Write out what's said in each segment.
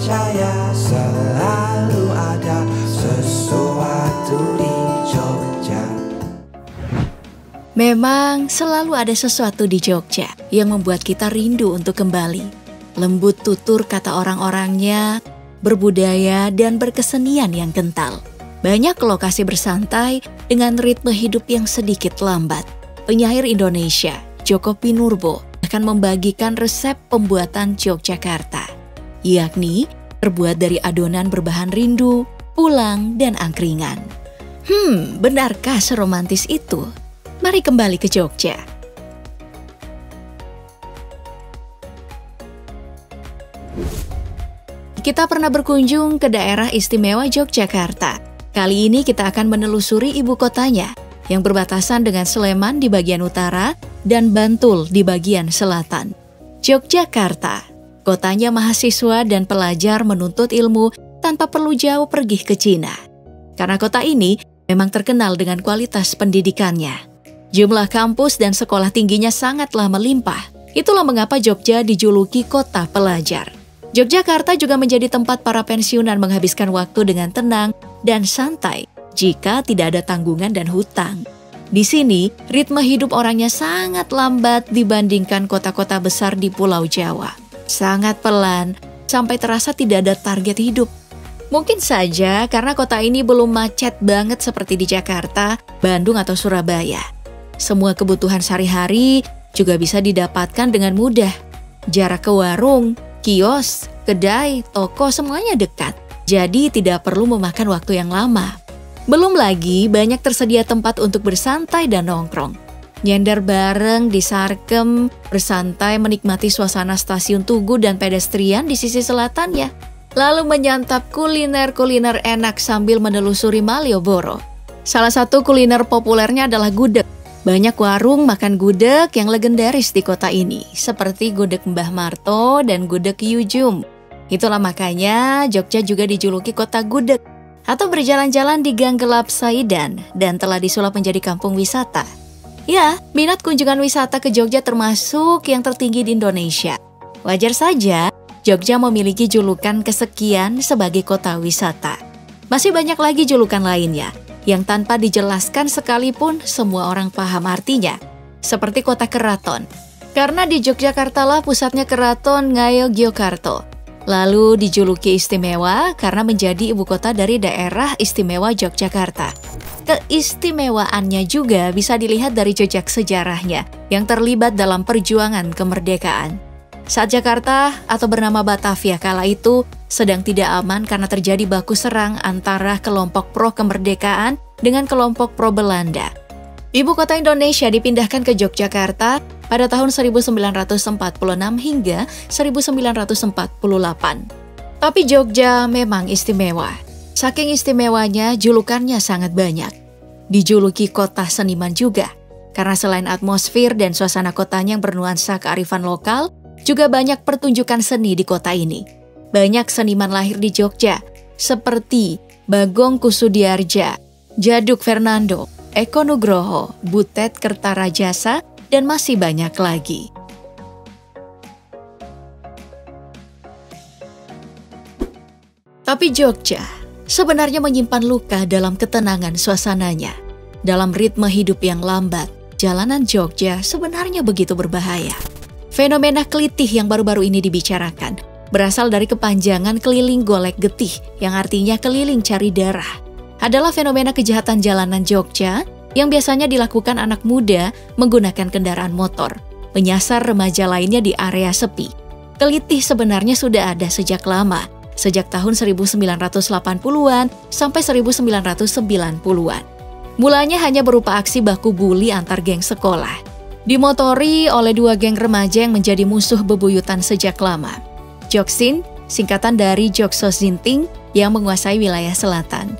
percaya selalu ada sesuatu di Jogja. Memang selalu ada sesuatu di Jogja yang membuat kita rindu untuk kembali. Lembut tutur kata orang-orangnya, berbudaya dan berkesenian yang kental. Banyak lokasi bersantai dengan ritme hidup yang sedikit lambat. Penyair Indonesia, Djoko Pinurbo, akan membagikan resep pembuatan Yogyakarta, yakni terbuat dari adonan berbahan rindu, pulang, dan angkringan. Benarkah seromantis itu? Mari kembali ke Jogja. Kita pernah berkunjung ke daerah istimewa Yogyakarta. Kali ini kita akan menelusuri ibu kotanya yang berbatasan dengan Sleman di bagian utara dan Bantul di bagian selatan. Yogyakarta, kotanya mahasiswa dan pelajar menuntut ilmu tanpa perlu jauh pergi ke Cina. Karena kota ini memang terkenal dengan kualitas pendidikannya. Jumlah kampus dan sekolah tingginya sangatlah melimpah. Itulah mengapa Jogja dijuluki kota pelajar. Yogyakarta juga menjadi tempat para pensiunan menghabiskan waktu dengan tenang dan santai jika tidak ada tanggungan dan hutang. Di sini, ritme hidup orangnya sangat lambat dibandingkan kota-kota besar di Pulau Jawa. Sangat pelan, sampai terasa tidak ada target hidup. Mungkin saja karena kota ini belum macet banget seperti di Jakarta, Bandung atau Surabaya. Semua kebutuhan sehari-hari juga bisa didapatkan dengan mudah. Jarak ke warung, kios, kedai, toko semuanya dekat. Jadi tidak perlu memakan waktu yang lama. Belum lagi banyak tersedia tempat untuk bersantai dan nongkrong. Nyender bareng di Sarkem, bersantai menikmati suasana stasiun Tugu dan pedestrian di sisi selatannya. Lalu menyantap kuliner-kuliner enak sambil menelusuri Malioboro. Salah satu kuliner populernya adalah gudeg. Banyak warung makan gudeg yang legendaris di kota ini, seperti gudeg Mbah Marto dan gudeg Yujum. Itulah makanya Jogja juga dijuluki kota gudeg, atau berjalan-jalan di Gang Gelap Saidan dan telah disulap menjadi kampung wisata. Ya, minat kunjungan wisata ke Jogja termasuk yang tertinggi di Indonesia. Wajar saja Jogja memiliki julukan kesekian sebagai kota wisata. Masih banyak lagi julukan lainnya yang tanpa dijelaskan sekalipun semua orang paham artinya, seperti kota keraton. Karena di Yogyakarta lah pusatnya keraton Ngayogyakarta. Lalu dijuluki istimewa karena menjadi ibu kota dari daerah istimewa Yogyakarta. Keistimewaannya juga bisa dilihat dari jejak sejarahnya yang terlibat dalam perjuangan kemerdekaan. Saat Jakarta atau bernama Batavia kala itu sedang tidak aman karena terjadi baku serang antara kelompok pro kemerdekaan dengan kelompok pro Belanda. Ibu kota Indonesia dipindahkan ke Yogyakarta pada tahun 1946 hingga 1948. Tapi Jogja memang istimewa. Saking istimewanya, julukannya sangat banyak. Dijuluki kota seniman juga, karena selain atmosfer dan suasana kotanya yang bernuansa kearifan lokal, juga banyak pertunjukan seni di kota ini. Banyak seniman lahir di Jogja, seperti Bagong Kusudiardja, Djaduk Fernando, Eko Nugroho, Butet Kertarajasa, dan masih banyak lagi. Tapi Jogja sebenarnya menyimpan luka dalam ketenangan suasananya. Dalam ritme hidup yang lambat, jalanan Jogja sebenarnya begitu berbahaya. Fenomena kelitih yang baru-baru ini dibicarakan berasal dari kepanjangan keliling golek getih yang artinya keliling cari darah. Adalah fenomena kejahatan jalanan Jogja yang biasanya dilakukan anak muda menggunakan kendaraan motor, menyasar remaja lainnya di area sepi. Kelitih sebenarnya sudah ada sejak lama, sejak tahun 1980-an sampai 1990-an. Mulanya hanya berupa aksi baku buli antar geng sekolah. Dimotori oleh dua geng remaja yang menjadi musuh bebuyutan sejak lama. Joksin, singkatan dari Jokso Zinting yang menguasai wilayah selatan.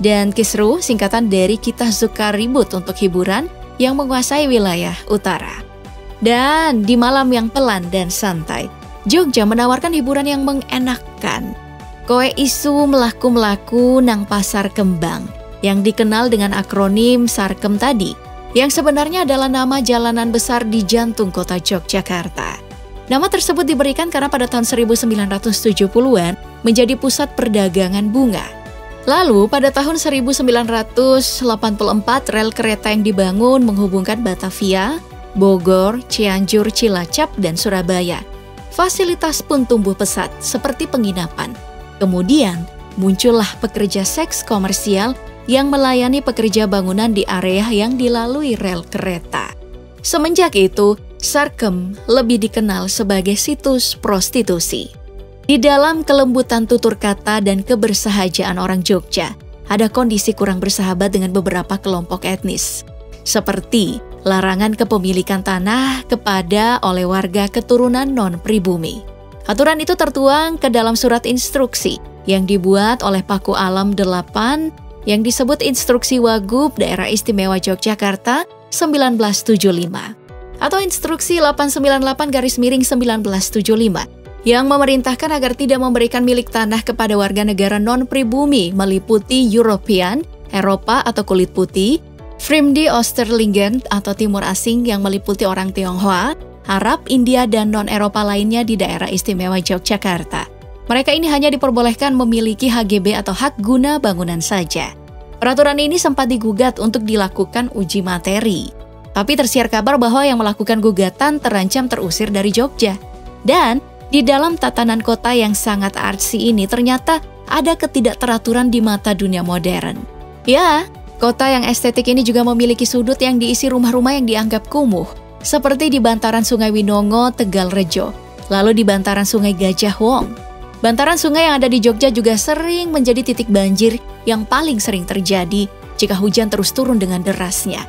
Dan Kisru, singkatan dari Kita Suka Ribut untuk hiburan yang menguasai wilayah utara. Dan di malam yang pelan dan santai, Jogja menawarkan hiburan yang mengenakkan. Koe isu melaku-melaku nang pasar kembang, yang dikenal dengan akronim Sarkem tadi, yang sebenarnya adalah nama jalanan besar di jantung kota Yogyakarta. Nama tersebut diberikan karena pada tahun 1970-an menjadi pusat perdagangan bunga. Lalu pada tahun 1984 rel kereta yang dibangun menghubungkan Batavia, Bogor, Cianjur, Cilacap, dan Surabaya. Fasilitas pun tumbuh pesat seperti penginapan. Kemudian muncullah pekerja seks komersial yang melayani pekerja bangunan di area yang dilalui rel kereta. Semenjak itu, Sarkem lebih dikenal sebagai situs prostitusi. Di dalam kelembutan tutur kata dan kebersahajaan orang Jogja, ada kondisi kurang bersahabat dengan beberapa kelompok etnis, seperti larangan kepemilikan tanah kepada oleh warga keturunan non-pribumi. Aturan itu tertuang ke dalam surat instruksi yang dibuat oleh Paku Alam 8 yang disebut Instruksi Wagub Daerah Istimewa Yogyakarta 1975 atau Instruksi 898/1975 yang memerintahkan agar tidak memberikan milik tanah kepada warga negara non-pribumi meliputi European, Eropa atau kulit putih, Fremde Oosterlingen atau Timur Asing yang meliputi orang Tionghoa, Arab, India, dan non-Eropa lainnya di daerah istimewa Yogyakarta. Mereka ini hanya diperbolehkan memiliki HGB atau hak guna bangunan saja. Peraturan ini sempat digugat untuk dilakukan uji materi. Tapi tersiar kabar bahwa yang melakukan gugatan terancam terusir dari Jogja. Dan di dalam tatanan kota yang sangat artsy ini ternyata ada ketidakteraturan di mata dunia modern. Ya, kota yang estetik ini juga memiliki sudut yang diisi rumah-rumah yang dianggap kumuh, seperti di bantaran Sungai Winongo, Tegalrejo, lalu di bantaran Sungai Gajah Wong. Bantaran sungai yang ada di Jogja juga sering menjadi titik banjir yang paling sering terjadi jika hujan terus turun dengan derasnya.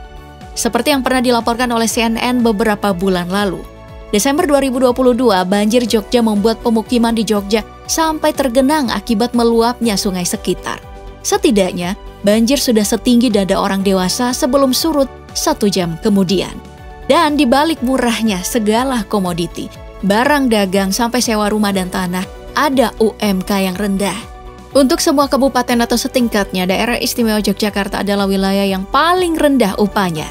Seperti yang pernah dilaporkan oleh CNN beberapa bulan lalu. Desember 2022, banjir Jogja membuat pemukiman di Jogja sampai tergenang akibat meluapnya sungai sekitar. Setidaknya, banjir sudah setinggi dada orang dewasa sebelum surut 1 jam kemudian. Dan di balik murahnya segala komoditi, barang dagang sampai sewa rumah dan tanah, ada UMK yang rendah. Untuk semua kabupaten atau setingkatnya, daerah istimewa Yogyakarta adalah wilayah yang paling rendah upahnya.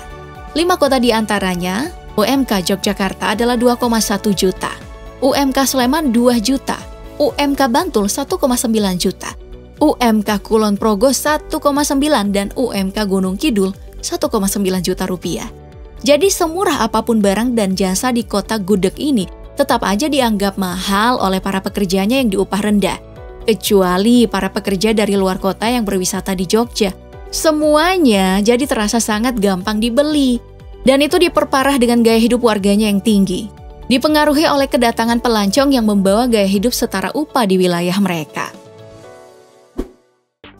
5 kota di antaranya, UMK Yogyakarta adalah 2,1 juta, UMK Sleman 2 juta, UMK Bantul 1,9 juta, UMK Kulon Progo 1,9 dan UMK Gunung Kidul 1,9 juta rupiah. Jadi semurah apapun barang dan jasa di kota gudeg ini tetap aja dianggap mahal oleh para pekerjanya yang diupah rendah. Kecuali para pekerja dari luar kota yang berwisata di Jogja. Semuanya jadi terasa sangat gampang dibeli. Dan itu diperparah dengan gaya hidup warganya yang tinggi. Dipengaruhi oleh kedatangan pelancong yang membawa gaya hidup setara upah di wilayah mereka.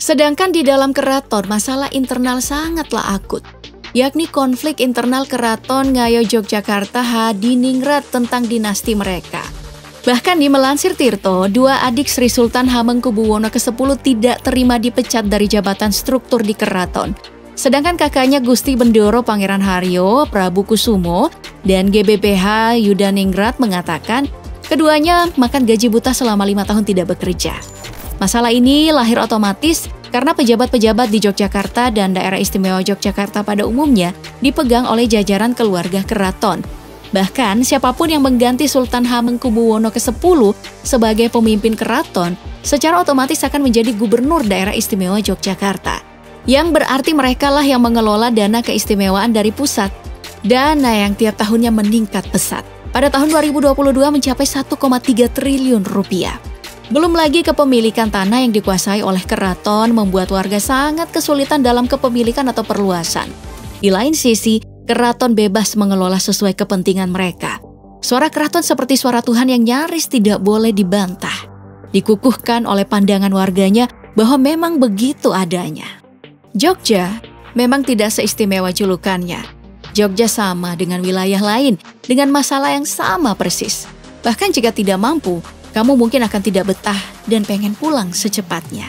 Sedangkan di dalam keraton, masalah internal sangatlah akut. Yakni konflik internal keraton Ngayo Yogyakarta Hadiningrat tentang dinasti mereka. Bahkan di Melansir Tirto, 2 adik Sri Sultan Hamengkubuwono ke-10 tidak terima dipecat dari jabatan struktur di keraton. Sedangkan kakaknya Gusti Bendoro Pangeran Haryo, Prabu Kusumo, dan GBPH Yudaningrat mengatakan keduanya makan gaji buta selama 5 tahun tidak bekerja. Masalah ini lahir otomatis karena pejabat-pejabat di Yogyakarta dan daerah istimewa Yogyakarta pada umumnya dipegang oleh jajaran keluarga keraton. Bahkan siapapun yang mengganti Sultan Hamengkubuwono ke-10 sebagai pemimpin keraton secara otomatis akan menjadi gubernur daerah istimewa Yogyakarta. Yang berarti merekalah yang mengelola dana keistimewaan dari pusat. Dana yang tiap tahunnya meningkat pesat. Pada tahun 2022 mencapai 1,3 triliun rupiah. Belum lagi kepemilikan tanah yang dikuasai oleh keraton membuat warga sangat kesulitan dalam kepemilikan atau perluasan. Di lain sisi, keraton bebas mengelola sesuai kepentingan mereka. Suara keraton seperti suara Tuhan yang nyaris tidak boleh dibantah. Dikukuhkan oleh pandangan warganya bahwa memang begitu adanya. Jogja memang tidak seistimewa julukannya. Jogja sama dengan wilayah lain, dengan masalah yang sama persis. Bahkan jika tidak mampu, kamu mungkin akan tidak betah dan pengen pulang secepatnya.